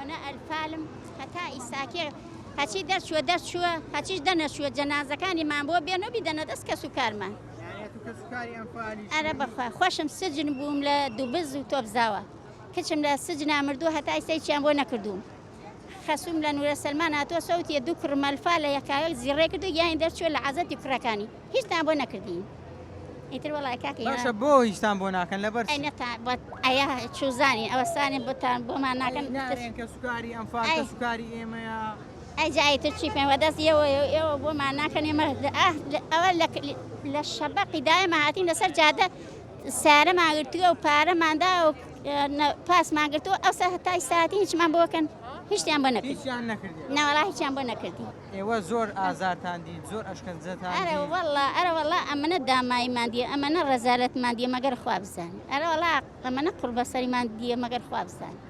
ئەوانە ئەلفالم هەتا ئیساکێ هەچی دەرچووە هەچیش دەنەچووە جەنازەکانیمان بۆ بێنەوە بیدەنە دەست کەس و کارمان ئەرە بەخوا خۆشم سجن بووم لە دووبز و تۆبزاوە کچم لە سجنا مردووە هەتا ئیسایچیان بۆ نەکردووم خەسووم لە نورە سەلمان هاتووە سەوتیە دوو کڕمەلفا لە یەکاوێک زیڕێ کردو یان دەرچووە لە عەزەتی کوڕەکانی هیچتان بۆ نەکردین ئیتر وەڵای کاکە باشە بۆ هیچتان بۆ ناکەن لەبەر ئەیە چوزانی ئەوەستانی بۆتان بۆمان ناکەن کە سوکاری ئەمفال کە سوکاری ئێمەیە ئەجایتر چی پێم وەدەست ئێوە بۆمان ناکەن ئێمە ئەوە لە شەبەقی دایمە هاتین لەسەر جادە سارەمان گرتووە و پارەماندا و پاسمان گرتووە ئەو هەتای ساعتی هیچمان بۆکەن هیچیان بۆ نەکرد ناوەڵا هیچیان بۆ نەکردی ئێوە زۆر ئازارتان دیت زۆر ئەشکەنجەتان ئەرە وەڵا ئەمەنە داماییمان دیە ئەمەنە ڕەزالەتمان دیە مەگەر خوا بزانێ ئەرە وەڵا ئەمەنە قوڕبەسەریمان دیە مەگەر خوا بزانێ